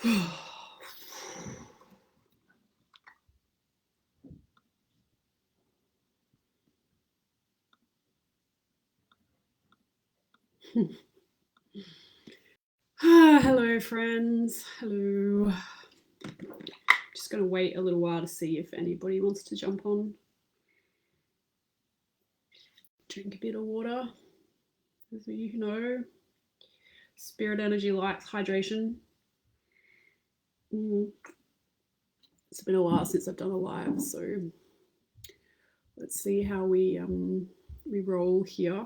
Hello friends, hello. Just going to wait a little while to see if anybody wants to jump on. Drink a bit of water. As you know, spirit energy likes hydration. It's been a while since I've done a live, so let's see how we roll here.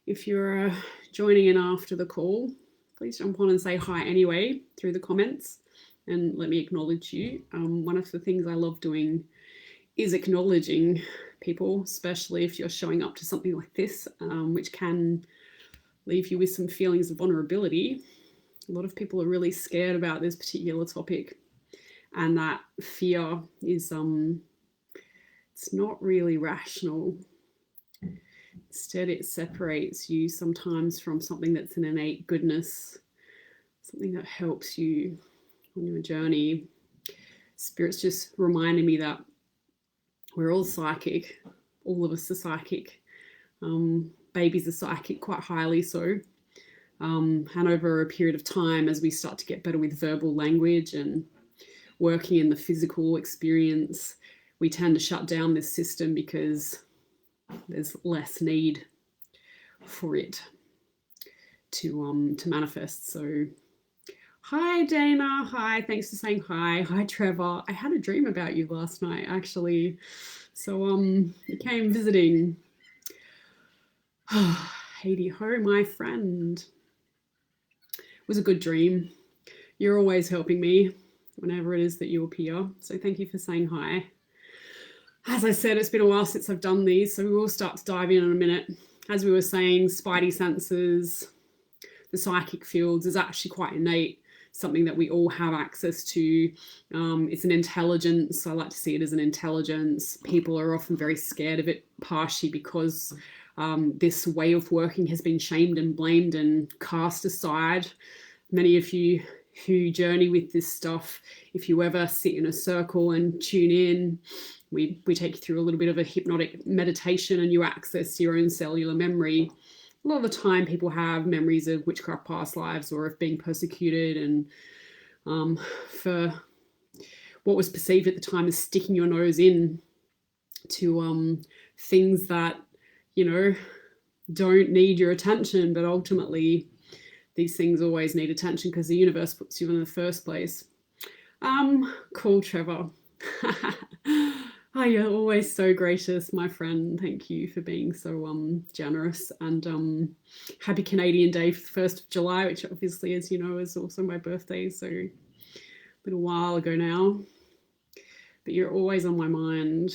If you're joining in after the call, please jump on and say hi anyway through the comments and let me acknowledge you. One of the things I love doing is acknowledging people, especially if you're showing up to something like this, which can leave you with some feelings of vulnerability. A lot of people are really scared about this particular topic, and that fear is it's not really rational. Instead, it separates you sometimes from something that's an innate goodness, something that helps you on your journey. Spirit's just reminding me that we're all psychic. All of us are psychic. Babies are psychic, quite highly so. And over a period of time, as we start to get better with verbal language and working in the physical experience, we tend to shut down this system because there's less need for it to manifest. So hi Dana, hi, thanks for saying hi. Hi Trevor, I had a dream about you last night actually, so you came visiting. Heidi ho, my friend. It was a good dream. You're always helping me whenever it is that you appear, so thank you for saying hi. As I said, it's been a while since I've done these, so we will start to dive in a minute. As we were saying, Spidey senses, the psychic fields is actually quite innate, something that we all have access to. It's an intelligence. I like to see it as an intelligence. People are often very scared of it, partially because this way of working has been shamed and blamed and cast aside. Many of you who journey with this stuff, if you ever sit in a circle and tune in, we take you through a little bit of a hypnotic meditation and you access your own cellular memory. A lot of the time people have memories of witchcraft past lives or of being persecuted, and for what was perceived at the time as sticking your nose in to things that, you know, don't need your attention, but ultimately these things always need attention because the universe puts you in the first place. Cool, Trevor. Oh, you're always so gracious, my friend. Thank you for being so generous. And happy Canadian Day for the 1st of July, which obviously, as you know, is also my birthday. So a little while ago now. But you're always on my mind.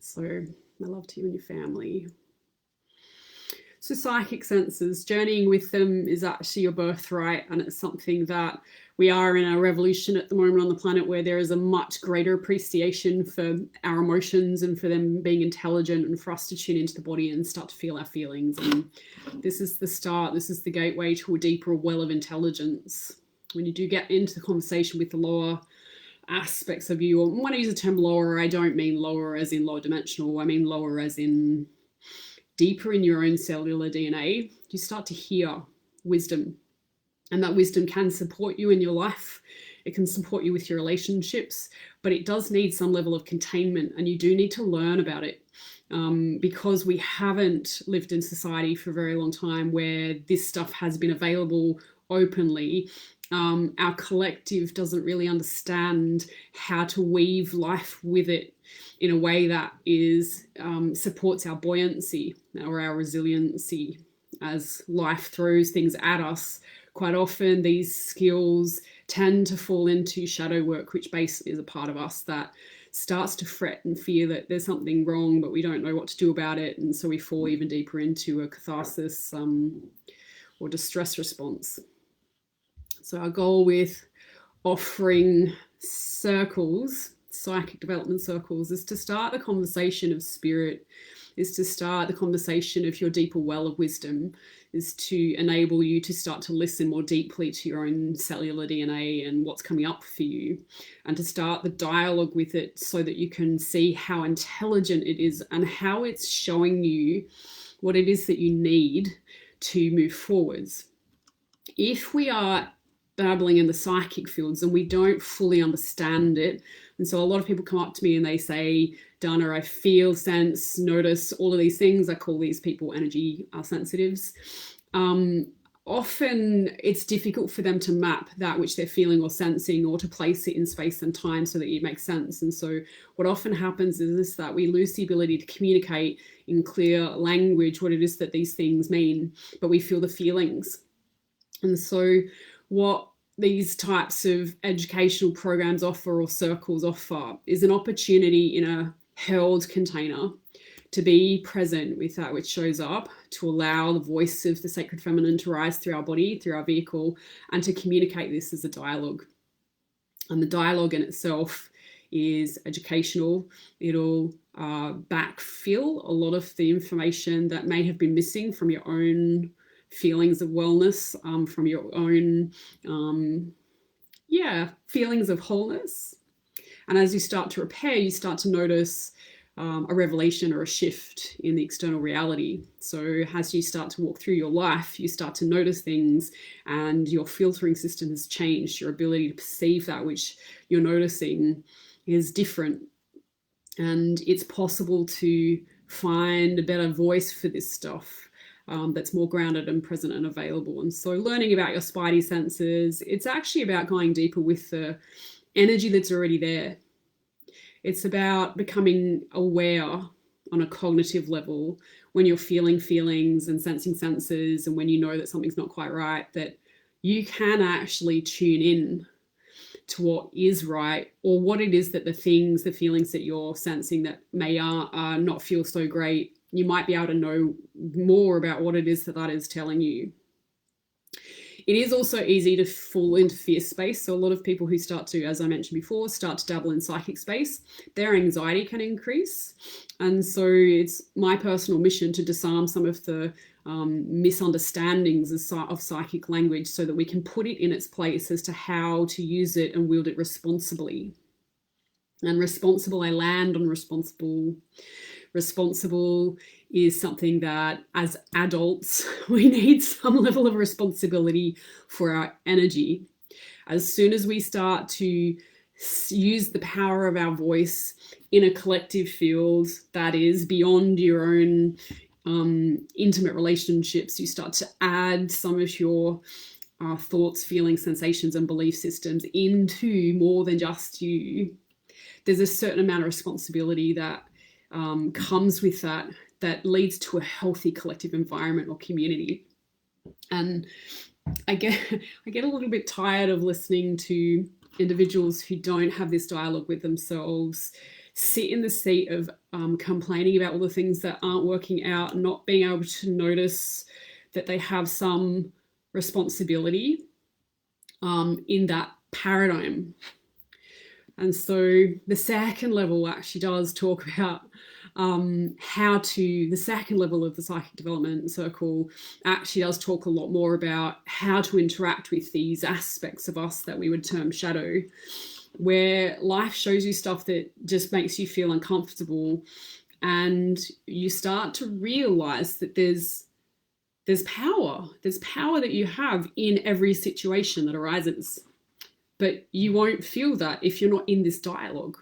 So my love to you and your family. So psychic senses, journeying with them is actually your birthright, and it's something that we are in a revolution at the moment on the planet where there is a much greater appreciation for our emotions and for them being intelligent and for us to tune into the body and start to feel our feelings. And this is the start, this is the gateway to a deeper well of intelligence. When you do get into the conversation with the lower aspects of you, or when I use the term lower, I don't mean lower as in lower dimensional, I mean lower as in deeper in your own cellular DNA, you start to hear wisdom. And that wisdom can support you in your life. It can support you with your relationships, but it does need some level of containment, and you do need to learn about it because we haven't lived in society for a very long time where this stuff has been available openly. Our collective doesn't really understand how to weave life with it in a way that is supports our buoyancy or our resiliency as life throws things at us. Quite often these skills tend to fall into shadow work, which basically is a part of us that starts to fret and fear that there's something wrong, but we don't know what to do about it. And so we fall even deeper into a catharsis or distress response. So our goal with offering circles, psychic development circles is to start the conversation of spirit, is to start the conversation of your deeper well of wisdom, is to enable you to start to listen more deeply to your own cellular DNA and what's coming up for you, and to start the dialogue with it so that you can see how intelligent it is and how it's showing you what it is that you need to move forwards. If we are dabbling in the psychic fields and we don't fully understand it, and so a lot of people come up to me and they say, Dana, I feel, sense, notice, all of these things. I call these people energy sensitives. Often it's difficult for them to map that which they're feeling or sensing, or to place it in space and time so that it makes sense. And so what often happens is that we lose the ability to communicate in clear language what it is that these things mean, but we feel the feelings. And so what these types of educational programs offer, or circles offer, is an opportunity in a held container to be present with that which shows up, to allow the voice of the sacred feminine to rise through our body, through our vehicle, and to communicate this as a dialogue. And the dialogue in itself is educational. It'll backfill a lot of the information that may have been missing from your own feelings of wellness, from your own feelings of wholeness. And as you start to repair, you start to notice a revelation or a shift in the external reality. So as you start to walk through your life, you start to notice things, and your filtering system has changed. Your ability to perceive that which you're noticing is different. And it's possible to find a better voice for this stuff that's more grounded and present and available. And so learning about your Spidey senses, it's actually about going deeper with the energy that's already there. It's about becoming aware on a cognitive level when you're feeling feelings and sensing senses, and when you know that something's not quite right, that you can actually tune in to what is right, or what it is that the feelings that you're sensing that may not feel so great, you might be able to know more about what it is that is telling you. It is also easy to fall into fear space. So a lot of people who start to, as I mentioned before, start to dabble in psychic space, their anxiety can increase. And so it's my personal mission to disarm some of the misunderstandings of psychic language, so that we can put it in its place as to how to use it and wield it responsibly. And responsible, I land on responsible. Responsible is something that, as adults, we need some level of responsibility for our energy. As soon as we start to use the power of our voice in a collective field that is beyond your own intimate relationships, you start to add some of your thoughts, feelings, sensations, and belief systems into more than just you. There's a certain amount of responsibility that comes with that leads to a healthy collective environment or community. And I get a little bit tired of listening to individuals who don't have this dialogue with themselves sit in the seat of complaining about all the things that aren't working out, not being able to notice that they have some responsibility in that paradigm. And so the second level actually does talk about the second level of the psychic development circle actually does talk a lot more about how to interact with these aspects of us that we would term shadow, where life shows you stuff that just makes you feel uncomfortable, and you start to realize that there's power that you have in every situation that arises. But you won't feel that if you're not in this dialogue.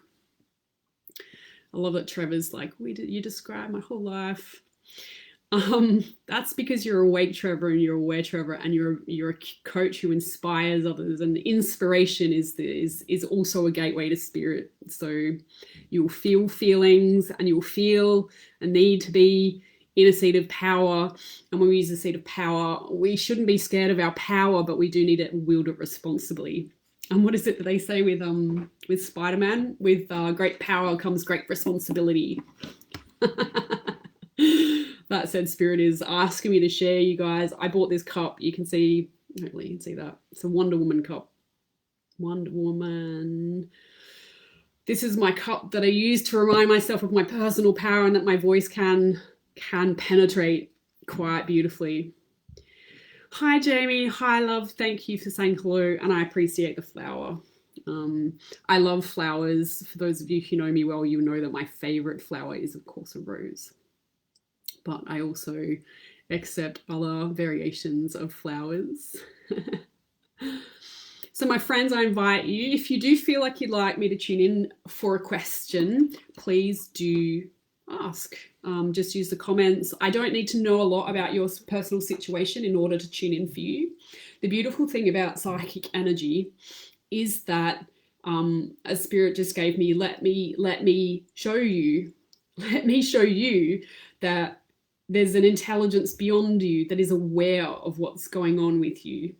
I love that Trevor's like, you describe my whole life. That's because you're awake, Trevor, and you're aware, Trevor, and you're a coach who inspires others. And inspiration is also a gateway to spirit. So you'll feel feelings, and you'll feel a need to be in a seat of power. And when we use a seat of power, we shouldn't be scared of our power, but we do need to wield it responsibly. And what is it that they say with Spider-Man? With great power comes great responsibility. That said, Spirit is asking me to share, you guys. I bought this cup. You can see, hopefully you can see that. It's a Wonder Woman cup. Wonder Woman. This is my cup that I use to remind myself of my personal power and that my voice can penetrate quite beautifully. Hi, Jamie. Hi, love. Thank you for saying hello, and I appreciate the flower. I love flowers. For those of you who know me well, you know that my favorite flower is, of course, a rose. But I also accept other variations of flowers. So my friends, I invite you, if you do feel like you'd like me to tune in for a question, please do ask. Just use the comments. I don't need to know a lot about your personal situation in order to tune in for you. The beautiful thing about psychic energy is that a spirit just gave me, let me show you that there's an intelligence beyond you that is aware of what's going on with you.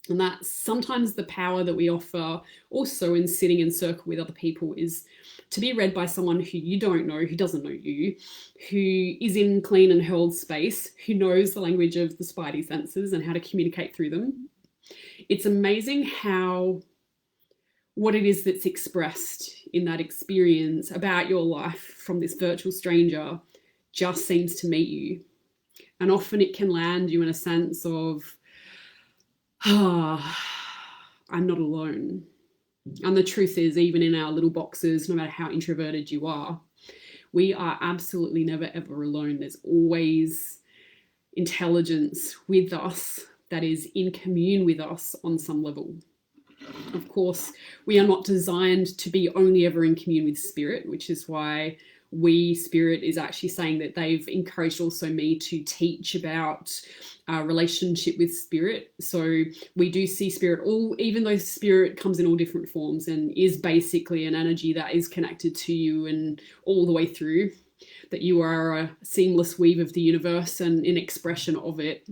And that's sometimes the power that we offer also in sitting in circle with other people, is to be read by someone who you don't know, who doesn't know you, who is in clean and held space, who knows the language of the Spidey senses and how to communicate through them. It's amazing how what it is that's expressed in that experience about your life from this virtual stranger just seems to meet you. And often it can land you in a sense of, I'm not alone. And the truth is, even in our little boxes, no matter how introverted you are, we are absolutely never ever alone. There's always intelligence with us that is in commune with us on some level. Of course, we are not designed to be only ever in commune with spirit, which is why Spirit is actually saying that they've encouraged also me to teach about relationship with spirit. So we do see spirit, even though spirit comes in all different forms and is basically an energy that is connected to you and all the way through, that you are a seamless weave of the universe and an expression of it.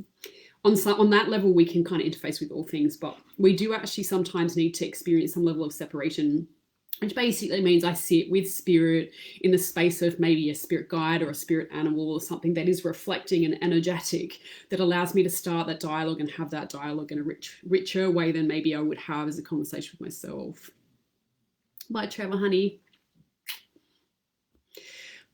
On that level, we can kind of interface with all things, but we do actually sometimes need to experience some level of separation, which basically means I sit with spirit in the space of maybe a spirit guide or a spirit animal or something that is reflecting and energetic, that allows me to start that dialogue and have that dialogue in a richer way than maybe I would have as a conversation with myself. Bye, Trevor, honey.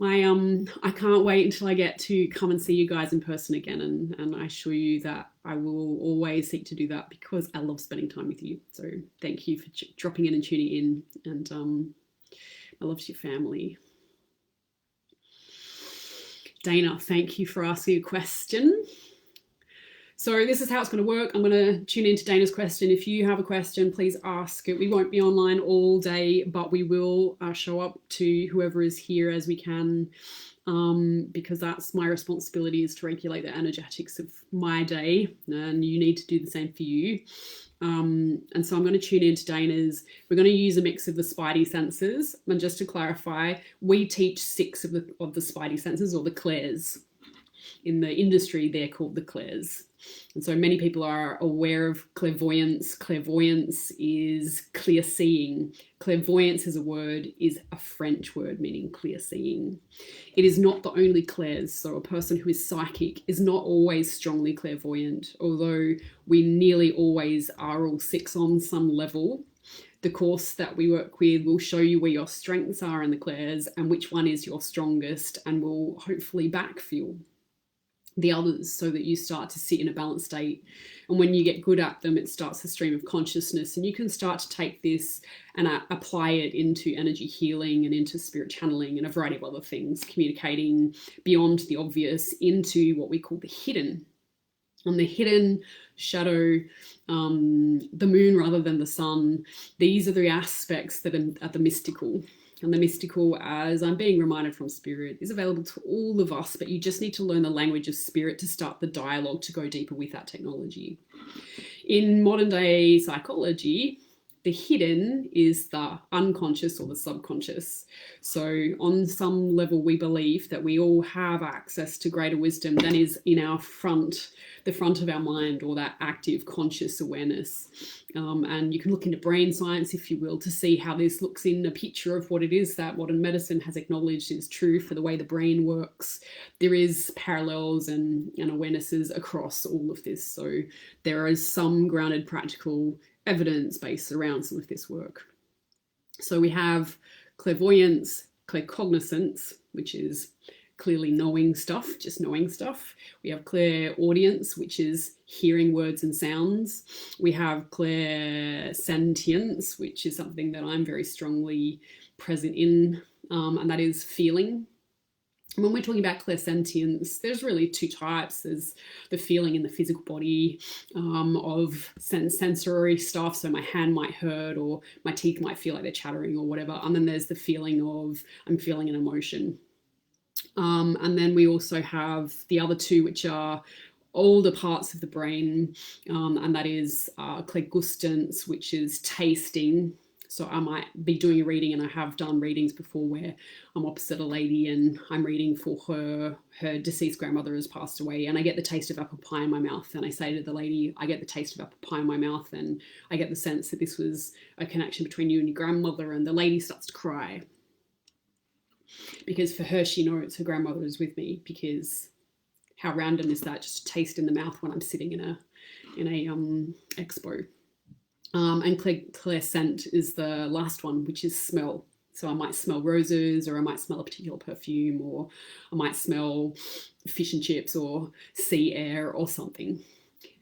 I can't wait until I get to come and see you guys in person again, and I assure you that I will always seek to do that because I love spending time with you. So thank you for dropping in and tuning in, and I love your family. Dana, thank you for asking a question. So this is how it's going to work. I'm going to tune into Dana's question. If you have a question, please ask it. We won't be online all day, but we will show up to whoever is here as we can, because that's my responsibility, is to regulate the energetics of my day, and you need to do the same for you. And so I'm going to tune into Dana's. We're going to use a mix of the Spidey senses. And just to clarify, we teach 6 of the Spidey senses, or the clairs. In the industry, they're called the clairs. And so many people are aware of clairvoyance. Clairvoyance is clear seeing. Clairvoyance as a word is a French word meaning clear seeing. It is not the only clairs. So a person who is psychic is not always strongly clairvoyant, although we nearly always are all 6 on some level. The course that we work with will show you where your strengths are in the clairs and which one is your strongest, and will hopefully backfill the others so that you start to sit in a balanced state. And when you get good at them, it starts the stream of consciousness, and you can start to take this and apply it into energy healing and into spirit channeling and a variety of other things, communicating beyond the obvious into what we call the hidden. And the hidden shadow, the moon rather than the sun, these are the aspects that are the mystical. And the mystical, as I'm being reminded from spirit, is available to all of us, but you just need to learn the language of spirit to start the dialogue to go deeper with that technology. In modern day psychology, the hidden is the unconscious or the subconscious. So on some level, we believe that we all have access to greater wisdom than is in our the front of our mind, or that active conscious awareness. And you can look into brain science, if you will, to see how this looks in a picture of what it is that modern medicine has acknowledged is true for the way the brain works. There is parallels and awarenesses across all of this. So there is some grounded practical evidence base around some of this work. So we have clairvoyance, claircognizance, which is clearly knowing stuff, just knowing stuff. We have clairaudience, which is hearing words and sounds. We have clairsentience, which is something that I'm very strongly present in, and that is feeling. When we're talking about clairsentience, there's really two types. There's the feeling in the physical body of sensory stuff. So my hand might hurt, or my teeth might feel like they're chattering or whatever. And then there's the feeling of I'm feeling an emotion. And then we also have the other two, which are older parts of the brain, and that is clairgustance, which is tasting. So I might be doing a reading, and I have done readings before where I'm opposite a lady and I'm reading for her deceased grandmother has passed away, and I get the taste of apple pie in my mouth, and I say to the lady, I get the taste of apple pie in my mouth, and I get the sense that this was a connection between you and your grandmother, and the lady starts to cry. Because for her, she knows her grandmother is with me, because how random is that, just a taste in the mouth when I'm sitting in a expo. And clairscent is the last one, which is smell. So I might smell roses, or I might smell a particular perfume, or I might smell fish and chips or sea air or something.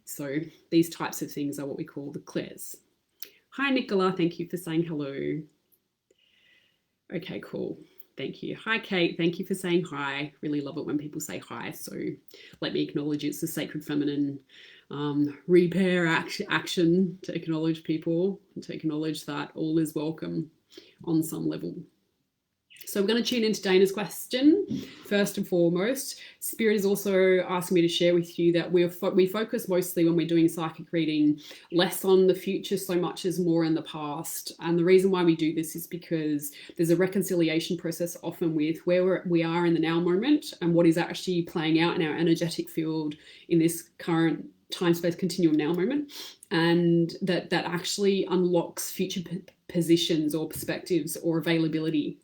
So these types of things are what we call the clairs. Hi, Nicola. Thank you for saying hello. Okay, cool. Thank you. Hi, Kate. Thank you for saying hi. Really love it when people say hi. So let me acknowledge it's the sacred feminine repair action to acknowledge people, and to acknowledge that all is welcome on some level. So we're going to tune into Dana's question. First and foremost, Spirit is also asking me to share with you that we focus mostly when we're doing psychic reading less on the future so much as more in the past. And the reason why we do this is because there's a reconciliation process often with where we are in the now moment and what is actually playing out in our energetic field in this current time-space continuum now moment, and that actually unlocks future positions or perspectives or availability.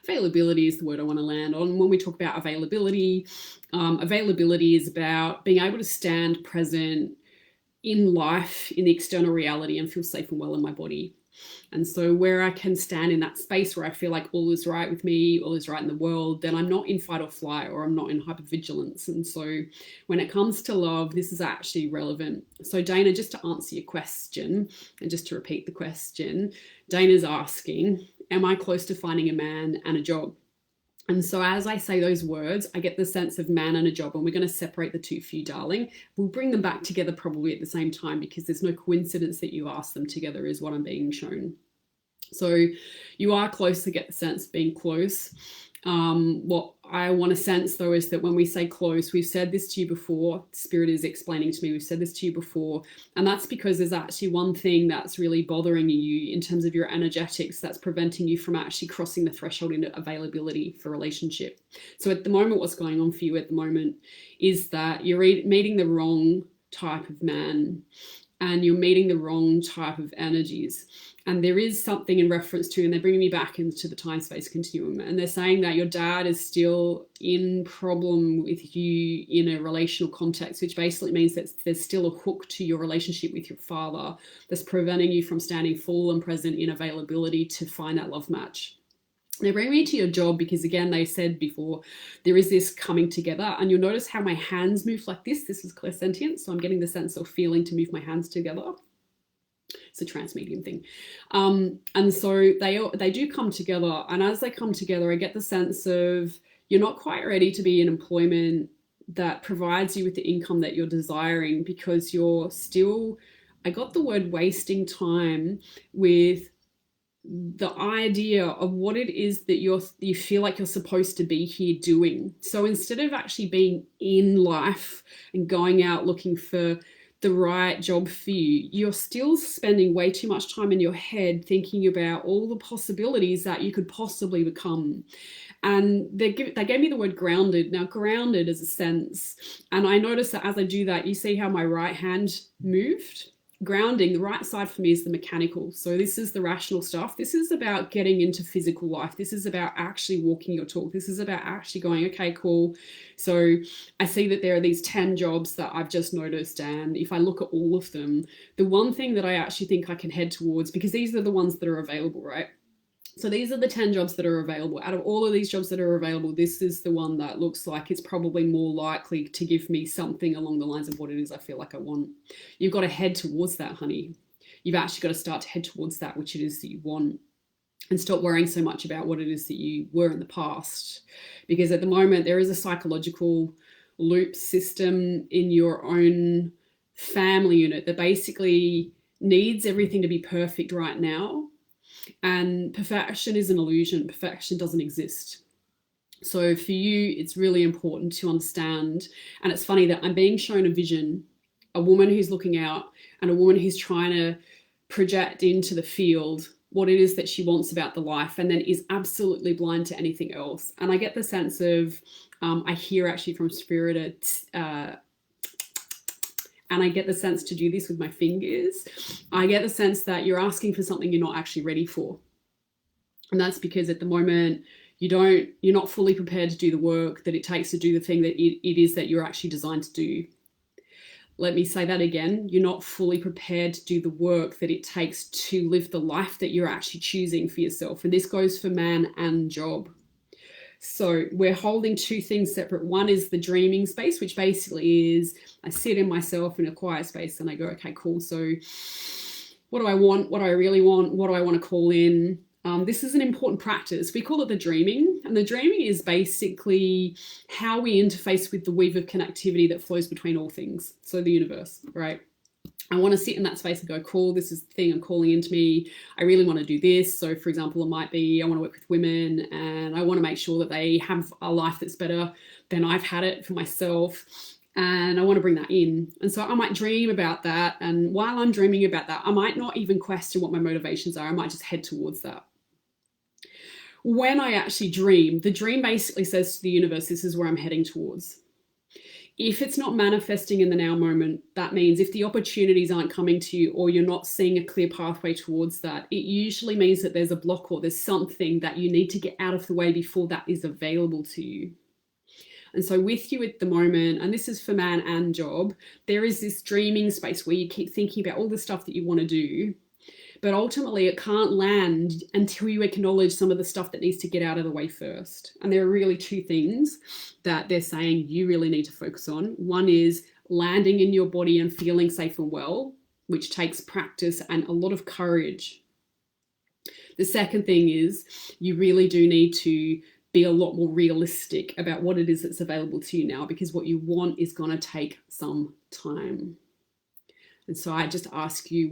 Availability is the word I want to land on. When we talk about availability, availability is about being able to stand present in life, in the external reality, and feel safe and well in my body. And so where I can stand in that space where I feel like all is right with me, all is right in the world, then I'm not in fight or flight, or I'm not in hypervigilance. And so when it comes to love, this is actually relevant. So Dana, just to answer your question, and just to repeat the question, Dana's asking, am I close to finding a man and a job? And so as I say those words, I get the sense of man and a job, and we're going to separate the two for you, darling. We'll bring them back together probably at the same time, because there's no coincidence that you ask them together is what I'm being shown. So you are close, to get the sense of being close. What I want to sense though is that when we say close, we've said this to you before, Spirit is explaining to me, we've said this to you before, and that's because there's actually one thing that's really bothering you in terms of your energetics that's preventing you from actually crossing the threshold into availability for relationship. So at the moment, what's going on for you at the moment is that you're meeting the wrong type of man, and you're meeting the wrong type of energies. And there is something in reference to, and they're bringing me back into the time-space continuum, and they're saying that your dad is still in problem with you in a relational context, which basically means that there's still a hook to your relationship with your father that's preventing you from standing full and present in availability to find that love match. They bring me to your job because, again, they said before, there is this coming together, and you'll notice how my hands move like this. This is clairsentience, so I'm getting the sense of feeling to move my hands together. It's a transmedium thing. And so they do come together, and as they come together, I get the sense of you're not quite ready to be in employment that provides you with the income that you're desiring, because you're still, I got the word wasting time with the idea of what it is that you feel like you're supposed to be here doing. So instead of actually being in life and going out looking for the right job for you, you're still spending way too much time in your head thinking about all the possibilities that you could possibly become. And they gave me the word grounded. Now, grounded is a sense, and I noticed that as I do that, you see how my right hand moved. grounding, the right side for me is the mechanical. So this is the rational stuff. This is about getting into physical life. This is about actually walking your talk. This is about actually going, okay, cool. So I see that there are these 10 jobs that I've just noticed. And if I look at all of them, the one thing that I actually think I can head towards, because these are the ones that are available, right? So these are the 10 jobs that are available. Out of all of these jobs that are available, this is the one that looks like it's probably more likely to give me something along the lines of what it is I feel like I want. You've got to head towards that, honey. You've actually got to start to head towards that which it is that you want, and stop worrying so much about what it is that you were in the past. Because at the moment, there is a psychological loop system in your own family unit that basically needs everything to be perfect right now. And perfection is an illusion. Perfection doesn't exist. So for you, it's really important to understand. And it's funny that I'm being shown a vision, a woman who's looking out and a woman who's trying to project into the field what it is that she wants about the life, and then is absolutely blind to anything else. And I get the sense of, I hear actually from Spirit, and I get the sense to do this with my fingers. I get the sense that you're asking for something you're not actually ready for. And that's because at the moment, you're not fully prepared to do the work that it takes to do the thing that it is that you're actually designed to do. Let me say that again. You're not fully prepared to do the work that it takes to live the life that you're actually choosing for yourself. And this goes for man and job. So we're holding two things separate. One is the dreaming space, which basically is I sit in myself in a quiet space and I go, okay, cool. So what do I want? What do I really want? What do I want to call in? This is an important practice. We call it the dreaming. And the dreaming is basically how we interface with the weave of connectivity that flows between all things. So the universe, right? I want to sit in that space and go, cool, this is the thing I'm calling into me. I really want to do this. So for example, it might be I want to work with women and I want to make sure that they have a life that's better than I've had it for myself. And I want to bring that in. And so I might dream about that. And while I'm dreaming about that, I might not even question what my motivations are. I might just head towards that. When I actually dream, the dream basically says to the universe, this is where I'm heading towards. If it's not manifesting in the now moment, that means if the opportunities aren't coming to you or you're not seeing a clear pathway towards that, it usually means that there's a block or there's something that you need to get out of the way before that is available to you. And so with you at the moment, and this is for man and job, there is this dreaming space where you keep thinking about all the stuff that you want to do, but ultimately it can't land until you acknowledge some of the stuff that needs to get out of the way first. And there are really two things that they're saying you really need to focus on. One is landing in your body and feeling safe and well, which takes practice and a lot of courage. The second thing is you really do need to be a lot more realistic about what it is that's available to you now, because what you want is going to take some time. And so I just ask you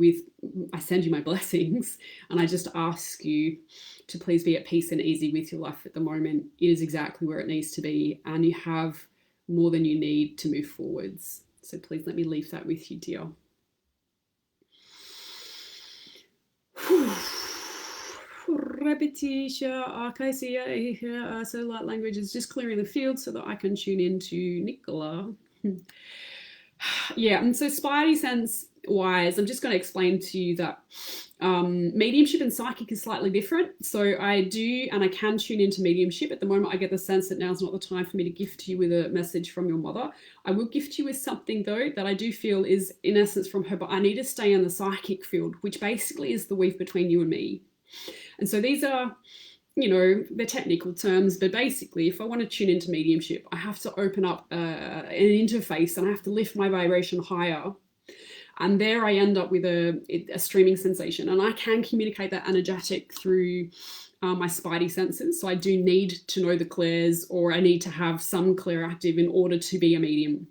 I send you my blessings, and I just ask you to please be at peace and easy with your life at the moment. It is exactly where it needs to be, and you have more than you need to move forwards. So please let me leave that with you, dear. Repetition, so light language is just clearing the field so that I can tune into Nicola. Yeah, and so Spidey sense wise, I'm just going to explain to you that mediumship and psychic is slightly different. So I do and I can tune into mediumship. At the moment, I get the sense that now's not the time for me to gift you with a message from your mother. I will gift you with something, though, that I do feel is in essence from her, but I need to stay in the psychic field, which basically is the weave between you and me. And so these are, they're technical terms, but basically if I want to tune into mediumship, I have to open up an interface and I have to lift my vibration higher. And there I end up with a streaming sensation. And I can communicate that energetic through my Spidey senses. So I do need to know the clairs, or I need to have some clair active in order to be a medium.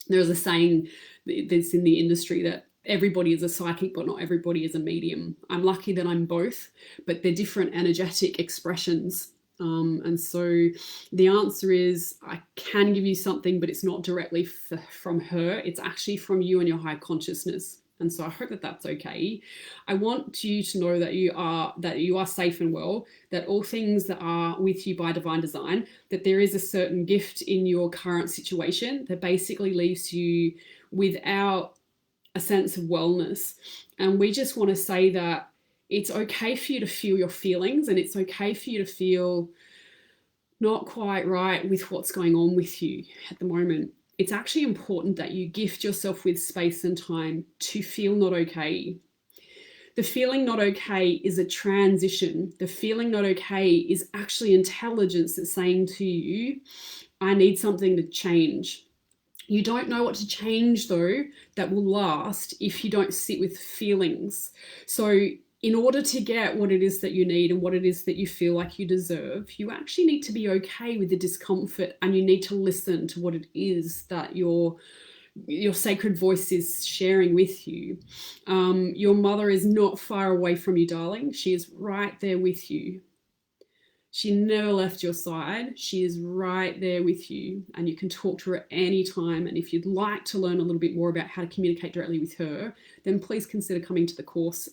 There's a saying that's in the industry that everybody is a psychic, but not everybody is a medium. I'm lucky that I'm both, but they're different energetic expressions. And so the answer is I can give you something, but it's not directly from her. It's actually from you and your higher consciousness. And so I hope that that's okay. I want you to know that you are safe and well, that all things that are with you by divine design, that there is a certain gift in your current situation that basically leaves you without a sense of wellness. And we just want to say that it's okay for you to feel your feelings, and it's okay for you to feel not quite right with what's going on with you at the moment. It's actually important that you gift yourself with space and time to feel not okay. The feeling not okay is a transition. The feeling not okay is actually intelligence that's saying to you, I need something to change. You don't know what to change, though, that will last if you don't sit with feelings. So in order to get what it is that you need and what it is that you feel like you deserve, you actually need to be okay with the discomfort, and you need to listen to what it is that your sacred voice is sharing with you. Your mother is not far away from you, darling. She is right there with you. She never left your side. She is right there with you, and you can talk to her at any time. And if you'd like to learn a little bit more about how to communicate directly with her, then please consider coming to the course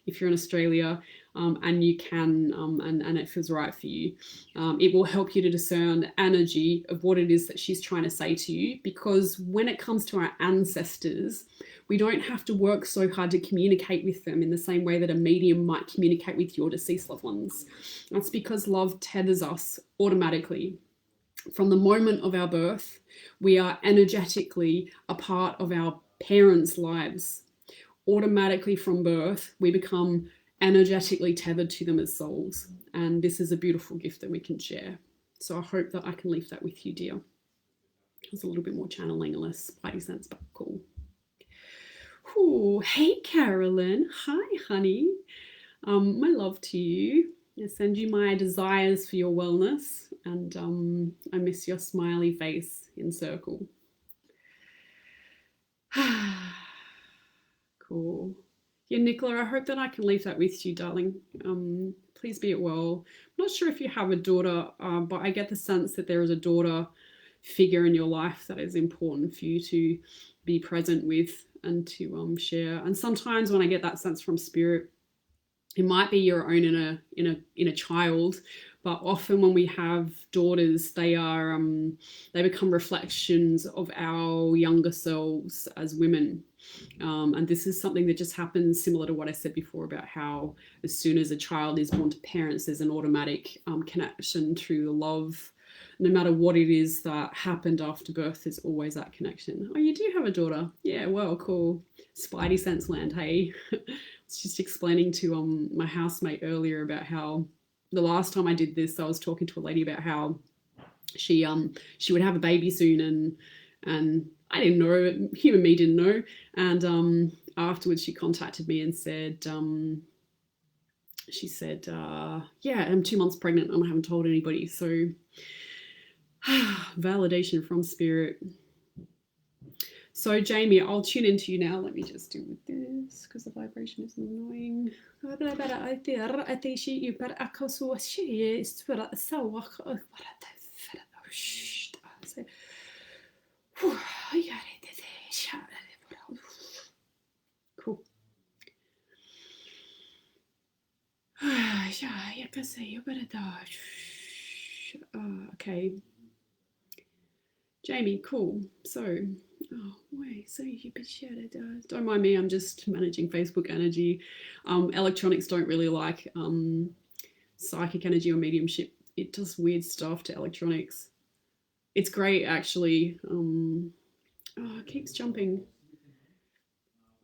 if you're in Australia and you can, and it feels right for you. It will help you to discern the energy of what it is that she's trying to say to you, because when it comes to our ancestors, we don't have to work so hard to communicate with them in the same way that a medium might communicate with your deceased loved ones. That's because love tethers us automatically. From the moment of our birth, we are energetically a part of our parents' lives. Automatically from birth, we become energetically tethered to them as souls. And this is a beautiful gift that we can share. So I hope that I can leave that with you, dear. There's a little bit more channeling and less Spidey sense, but cool. Ooh, hey, Carolyn. Hi, honey. My love to you. I send you my desires for your wellness, and I miss your smiley face in circle. Cool. Yeah, Nicola, I hope that I can leave that with you, darling. Please be it well. I'm not sure if you have a daughter, but I get the sense that there is a daughter figure in your life that is important for you to be present with and to share. And sometimes when I get that sense from spirit, it might be your own in a child, but often when we have daughters, they become reflections of our younger selves as women. And this is something that just happens similar to what I said before about how as soon as a child is born to parents, there's an automatic connection to the love. No matter what it is that happened after birth, there's always that connection. Oh, you do have a daughter? Yeah, well, cool. Spidey sense land, hey. I was just explaining to my housemate earlier about how the last time I did this, I was talking to a lady about how she would have a baby soon, and I didn't know, human me didn't know, and afterwards she contacted me and said, she said, yeah, I'm 2 months pregnant and I haven't told anybody. So validation from spirit. So Jamie, I'll tune into you now. Let me just do with this because the vibration is annoying. Cool. Okay. Jamie, cool. So, oh, wait, so you don't mind me, I'm just managing Facebook energy. Electronics don't really like psychic energy or mediumship. It does weird stuff to electronics. It's great, actually. Oh, it keeps jumping.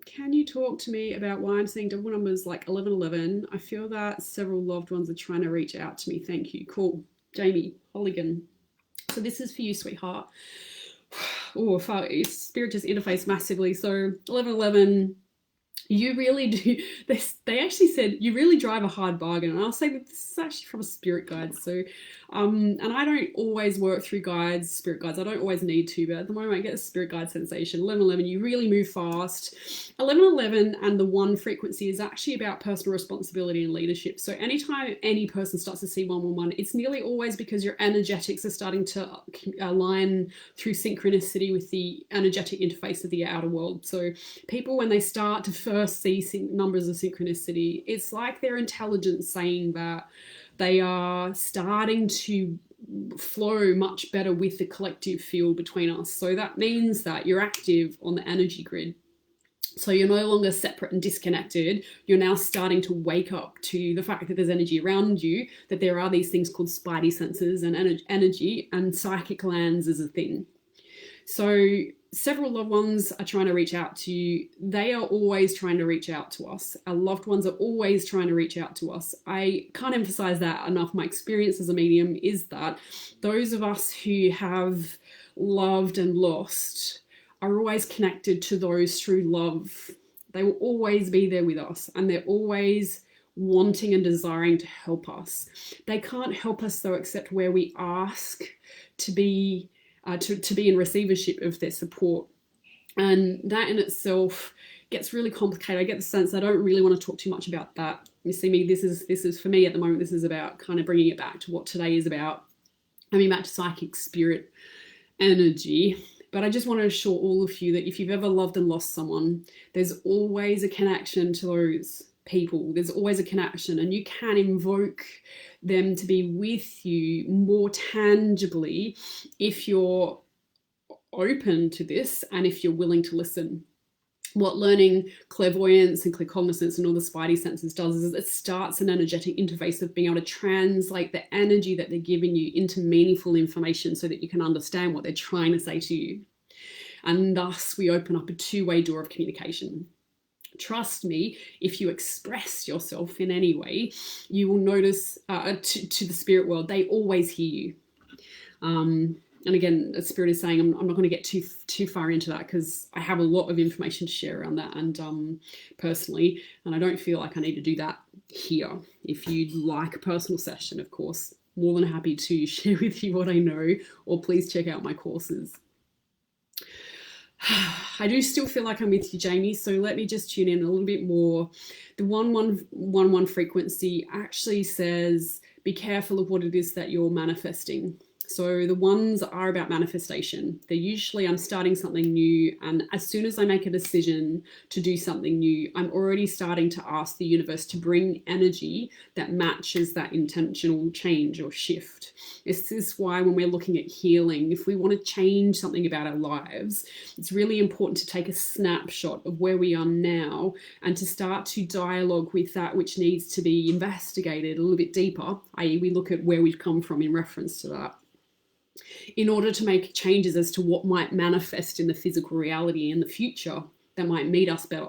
Can you talk to me about why I'm seeing double numbers like 1111? I feel that several loved ones are trying to reach out to me. Thank you. Cool. Jamie Holligan. So this is for you, sweetheart. Oh, spirit just interfaced massively. So 1111, you really do. They actually said you really drive a hard bargain, and I'll say that this is actually from a spirit guide. So, and I don't always work through guides, spirit guides. I don't always need to, but at the moment I get a spirit guide sensation. 1111, you really move fast. 1111 and the 1 frequency is actually about personal responsibility and leadership. So anytime any person starts to see 111, it's nearly always because your energetics are starting to align through synchronicity with the energetic interface of the outer world. So people, when they start to first see numbers of synchronicity, it's like their intelligence saying that they are starting to flow much better with the collective field between us. So that means that you're active on the energy grid. So you're no longer separate and disconnected. You're now starting to wake up to the fact that there's energy around you, that there are these things called Spidey senses and energy, and psychic glands is a thing. So several loved ones are trying to reach out to you. They are always trying to reach out to us. Our loved ones are always trying to reach out to us. I can't emphasize that enough. My experience as a medium is that those of us who have loved and lost are always connected to those through love. They will always be there with us, and they're always wanting and desiring to help us. They can't help us though except where we ask to be in receivership of their support, and that in itself gets really complicated. I get the sense I don't really want to talk too much about that. You see me, this is for me at the moment, this is about kind of bringing it back to what today is about, coming back to psychic spirit energy. But I just want to assure all of you that if you've ever loved and lost someone, there's always a connection to those people. There's always a connection, and you can invoke them to be with you more tangibly if you're open to this and if you're willing to listen. What learning clairvoyance and claircognizance and all the Spidey senses does is it starts an energetic interface of being able to translate the energy that they're giving you into meaningful information so that you can understand what they're trying to say to you. And thus we open up a two-way door of communication. Trust me, if you express yourself in any way, you will notice to the spirit world, they always hear you. And again, the spirit is saying, I'm not going to get too far into that because I have a lot of information to share around that, and personally, and I don't feel like I need to do that here. If you'd like a personal session, of course, more than happy to share with you what I know, or please check out my courses. I do still feel like I'm with you, Jamie, so let me just tune in a little bit more. The 1111 frequency actually says, be careful of what it is that you're manifesting. So the ones are about manifestation. They're usually, I'm starting something new, and as soon as I make a decision to do something new, I'm already starting to ask the universe to bring energy that matches that intentional change or shift. This is why when we're looking at healing, if we want to change something about our lives, it's really important to take a snapshot of where we are now and to start to dialogue with that which needs to be investigated a little bit deeper, i.e. we look at where we've come from in reference to that, in order to make changes as to what might manifest in the physical reality in the future that might meet us better.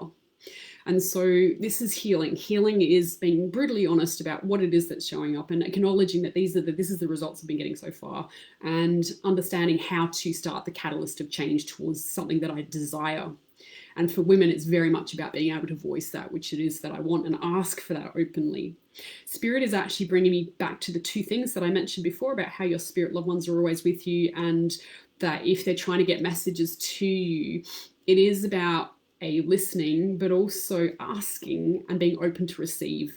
And so this is healing. Healing is being brutally honest about what it is that's showing up and acknowledging that this is the results I've been getting so far, and understanding how to start the catalyst of change towards something that I desire. And for women, it's very much about being able to voice that which it is that I want and ask for that openly. Spirit is actually bringing me back to the two things that I mentioned before about how your spirit loved ones are always with you, and that if they're trying to get messages to you, it is about listening, but also asking and being open to receive.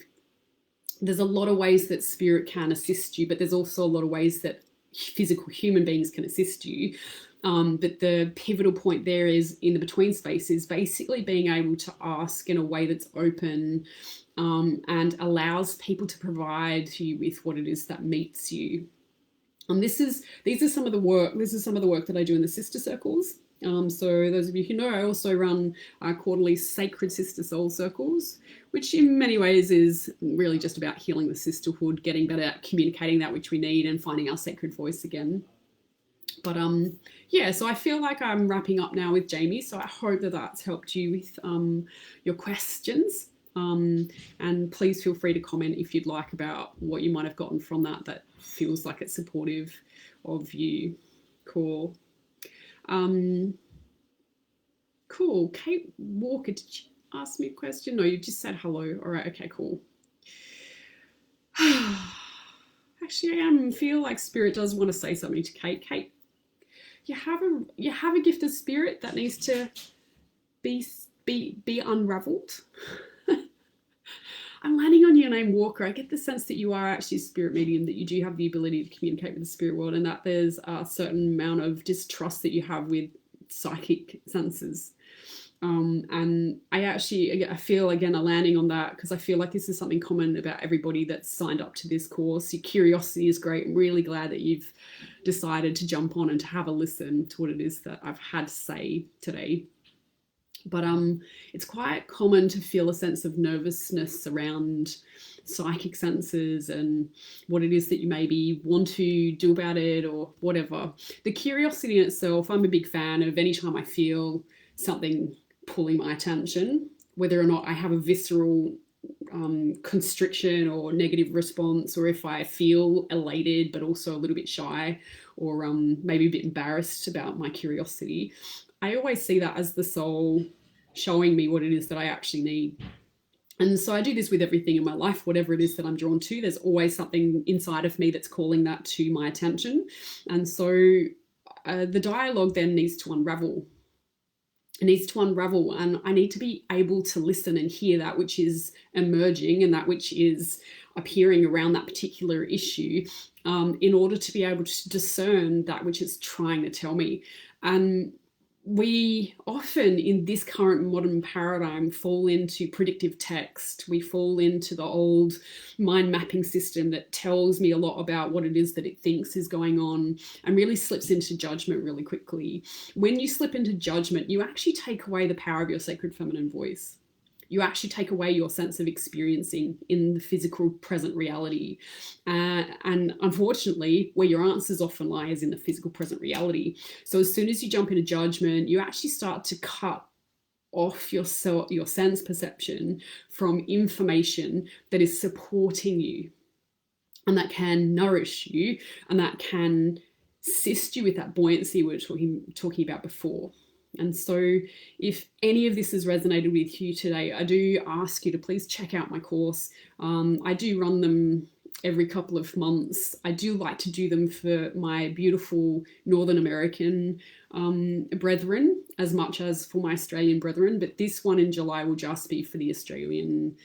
There's a lot of ways that spirit can assist you, but there's also a lot of ways that physical human beings can assist you. But the pivotal point there is in the between space is basically being able to ask in a way that's open and allows people to provide you with what it is that meets you. These are some of the work that I do in the sister circles. So those of you who know, I also run quarterly sacred sister soul circles, which in many ways is really just about healing the sisterhood, getting better at communicating that which we need and finding our sacred voice again. But yeah, so I feel like I'm wrapping up now with Jamie, so I hope that that's helped you with your questions. And please feel free to comment if you'd like about what you might have gotten from that feels like it's supportive of you. Cool. Cool. Kate Walker, did you ask me a question? No, you just said hello. All right. Okay, cool. Actually, I feel like spirit does want to say something to Kate. Kate, you have a gift of spirit that needs to be unraveled. I'm landing on your name, Walker. I get the sense that you are actually a spirit medium, that you do have the ability to communicate with the spirit world, and that there's a certain amount of distrust that you have with psychic senses. And I feel, again, a landing on that because I feel like this is something common about everybody that's signed up to this course. Your curiosity is great. I'm really glad that you've decided to jump on and to have a listen to what it is that I've had to say today. But it's quite common to feel a sense of nervousness around psychic senses and what it is that you maybe want to do about it or whatever. The curiosity in itself, I'm a big fan of. Anytime I feel something pulling my attention, whether or not I have a visceral constriction or negative response, or if I feel elated but also a little bit shy, or maybe a bit embarrassed about my curiosity, I always see that as the soul showing me what it is that I actually need. And so I do this with everything in my life, whatever it is that I'm drawn to, there's always something inside of me that's calling that to my attention. And so the dialogue then needs to unravel. It needs to unravel, and I need to be able to listen and hear that which is emerging and that which is appearing around that particular issue, in order to be able to discern that which it's trying to tell me. And we often in this current modern paradigm fall into predictive text. We fall into the old mind mapping system that tells me a lot about what it is that it thinks is going on, and really slips into judgment really quickly. When you slip into judgment, you actually take away the power of your sacred feminine voice. You actually take away your sense of experiencing in the physical present reality. And unfortunately, where your answers often lie is in the physical present reality. So as soon as you jump into judgment, you actually start to cut off your sense perception from information that is supporting you, and that can nourish you, and that can assist you with that buoyancy we were talking about before. And so if any of this has resonated with you today, I do ask you to please check out my course. I do run them every couple of months. I do like to do them for my beautiful Northern American brethren as much as for my Australian brethren, but this one in July will just be for the Australian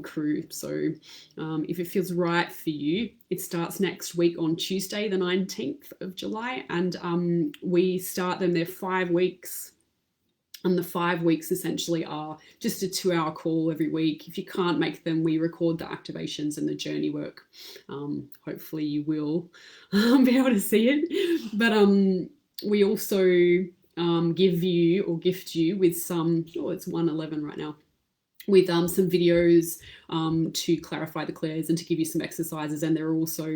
crew. So if it feels right for you, it starts next week on Tuesday the 19th of July, and we start them. They're 5 weeks, and the 5 weeks essentially are just a 2-hour call every week. If you can't make them, we record the activations and the journey work. Hopefully you will be able to see it, but we also give you or gift you with some, it's 1:11 right now, with some videos to clarify the clairs and to give you some exercises. And there are also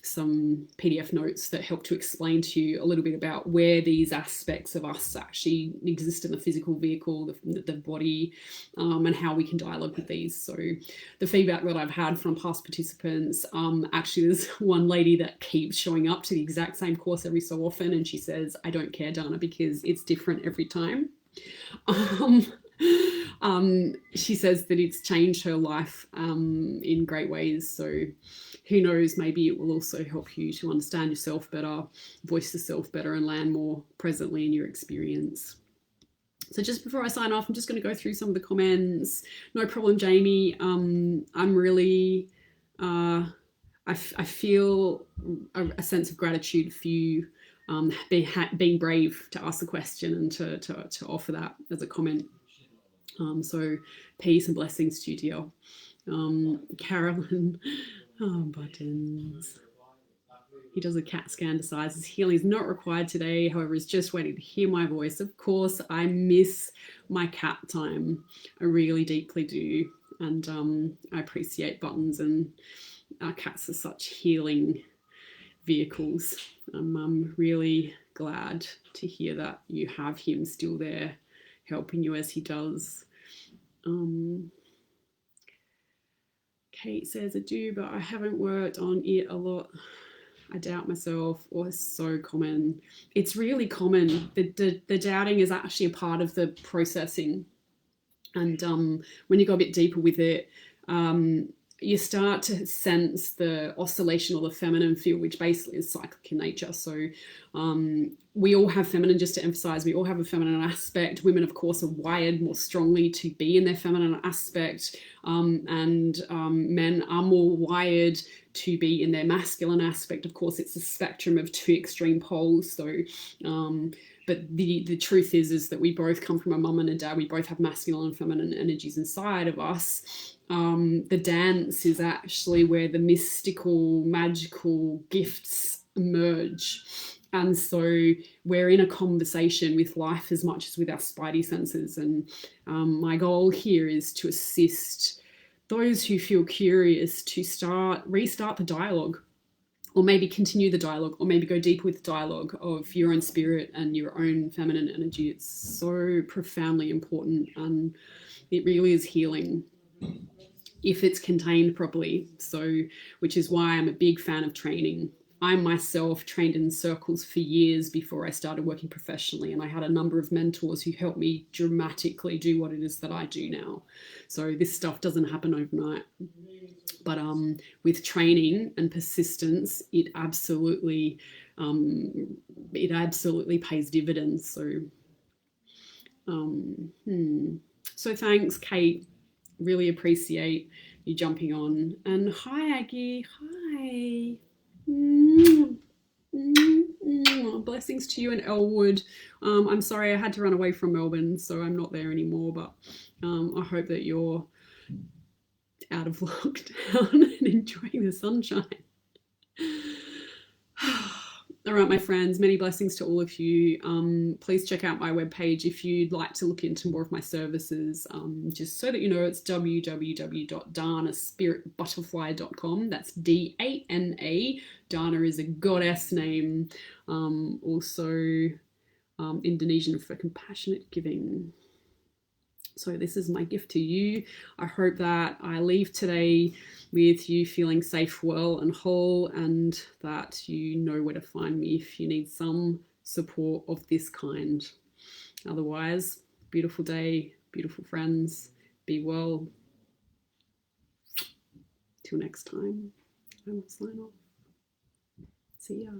some PDF notes that help to explain to you a little bit about where these aspects of us actually exist in the physical vehicle, the body, and how we can dialogue with these. So the feedback that I've had from past participants, actually there's one lady that keeps showing up to the exact same course every so often, and she says, I don't care, Dana, because it's different every time. She says that it's changed her life in great ways. So who knows, maybe it will also help you to understand yourself better, voice yourself better, and land more presently in your experience. So just before I sign off, I'm just going to go through some of the comments. No problem, Jamie. I'm really, I feel a sense of gratitude for you being brave to ask the question and to offer that as a comment. So peace and blessings to you, dear. Carolyn, buttons. He does a CAT scan, decides his healing is not required today, however, is just waiting to hear my voice. Of course, I miss my cat time. I really deeply do. And I appreciate buttons, and our cats are such healing vehicles. I'm really glad to hear that you have him still there helping you as he does. Kate says, I do, but I haven't worked on it a lot. I doubt myself, or it's so common. It's really common. The doubting is actually a part of the processing. And when you go a bit deeper with it, you start to sense the oscillation or the feminine field, which basically is cyclic in nature. So we all have feminine, just to emphasize, we all have a feminine aspect. Women, of course, are wired more strongly to be in their feminine aspect, and men are more wired to be in their masculine aspect. Of course, it's a spectrum of two extreme poles. So but the truth is that we both come from a mum and a dad. We both have masculine and feminine energies inside of us. The dance is actually where the mystical, magical gifts merge. And so we're in a conversation with life as much as with our spidey senses. And my goal here is to assist those who feel curious to restart the dialogue, or maybe continue the dialogue, or maybe go deeper with the dialogue of your own spirit and your own feminine energy. It's so profoundly important, and it really is healing if it's contained properly. So, which is why I'm a big fan of training. I myself trained in circles for years before I started working professionally, and I had a number of mentors who helped me dramatically do what it is that I do now. So this stuff doesn't happen overnight, but with training and persistence, it absolutely pays dividends. So thanks, Kate. Really appreciate you jumping on. And hi, Aggie. Hi. Blessings to you in Elwood. I'm sorry I had to run away from Melbourne, so I'm not there anymore, but I hope that you're out of lockdown and enjoying the sunshine. All right, my friends, many blessings to all of you. Please check out my webpage if you'd like to look into more of my services. Just so that you know, it's www.danaspiritbutterfly.com. That's Dana. Dana is a goddess name. Also Indonesian for compassionate giving. So this is my gift to you. I hope that I leave today with you feeling safe, well, and whole, and that you know where to find me if you need some support of this kind. Otherwise, beautiful day, beautiful friends. Be well. Till next time, I will sign off. See ya.